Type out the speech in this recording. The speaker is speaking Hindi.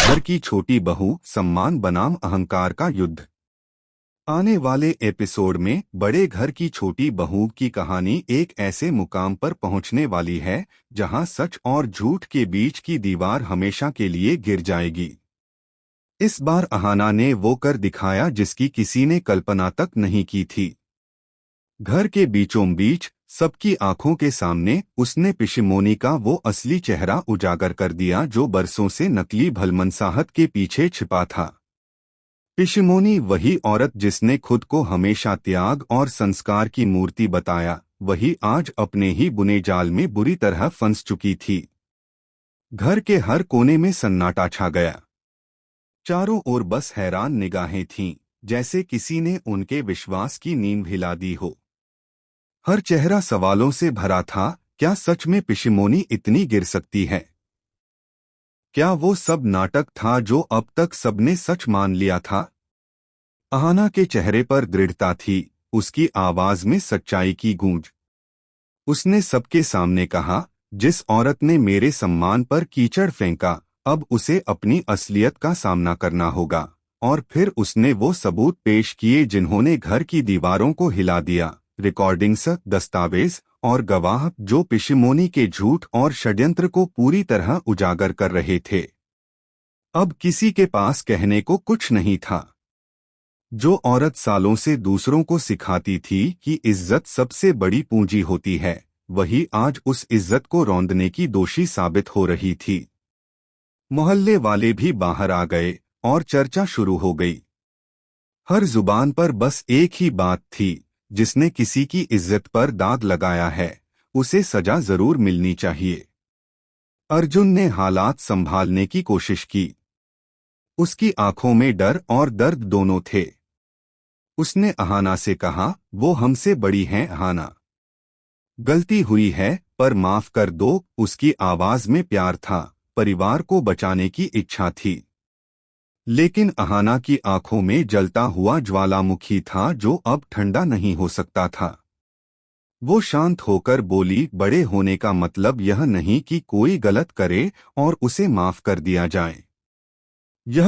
घर की छोटी बहू, सम्मान बनाम अहंकार का युद्ध। आने वाले एपिसोड में बड़े घर की छोटी बहू की कहानी एक ऐसे मुकाम पर पहुंचने वाली है जहां सच और झूठ के बीच की दीवार हमेशा के लिए गिर जाएगी। इस बार अहाना ने वो कर दिखाया जिसकी किसी ने कल्पना तक नहीं की थी। घर के बीचों बीच सबकी आंखों के सामने उसने पिशिमोनी का वो असली चेहरा उजागर कर दिया जो बरसों से नकली भलमनसाहत के पीछे छिपा था। पिशिमोनी, वही औरत जिसने खुद को हमेशा त्याग और संस्कार की मूर्ति बताया, वही आज अपने ही बुने जाल में बुरी तरह फंस चुकी थी। घर के हर कोने में सन्नाटा छा गया। चारों ओर बस हैरान निगाहें थीं, जैसे किसी ने उनके विश्वास की नींव हिला दी हो। हर चेहरा सवालों से भरा था। क्या सच में पिशिमोनी इतनी गिर सकती है? क्या वो सब नाटक था जो अब तक सबने सच मान लिया था? अहाना के चेहरे पर दृढ़ता थी, उसकी आवाज में सच्चाई की गूंज। उसने सबके सामने कहा, जिस औरत ने मेरे सम्मान पर कीचड़ फेंका, अब उसे अपनी असलियत का सामना करना होगा। और फिर उसने वो सबूत पेश किए जिन्होंने घर की दीवारों को हिला दिया। रिकॉर्डिंग्स, दस्तावेज और गवाह जो पिशिमोनी के झूठ और षड्यंत्र को पूरी तरह उजागर कर रहे थे। अब किसी के पास कहने को कुछ नहीं था। जो औरत सालों से दूसरों को सिखाती थी कि इज्जत सबसे बड़ी पूंजी होती है, वही आज उस इज्जत को रौंदने की दोषी साबित हो रही थी। मोहल्ले वाले भी बाहर आ गए और चर्चा शुरू हो गई। हर जुबान पर बस एक ही बात थी, जिसने किसी की इज्जत पर दाग लगाया है, उसे सजा जरूर मिलनी चाहिए। अर्जुन ने हालात संभालने की कोशिश की। उसकी आंखों में डर और दर्द दोनों थे। उसने अहाना से कहा, वो हमसे बड़ी हैं अहाना। गलती हुई है, पर माफ कर दो। उसकी आवाज में प्यार था, परिवार को बचाने की इच्छा थी। लेकिन अहाना की आंखों में जलता हुआ ज्वालामुखी था जो अब ठंडा नहीं हो सकता था। वो शांत होकर बोली, बड़े होने का मतलब यह नहीं कि कोई गलत करे और उसे माफ कर दिया जाए। यह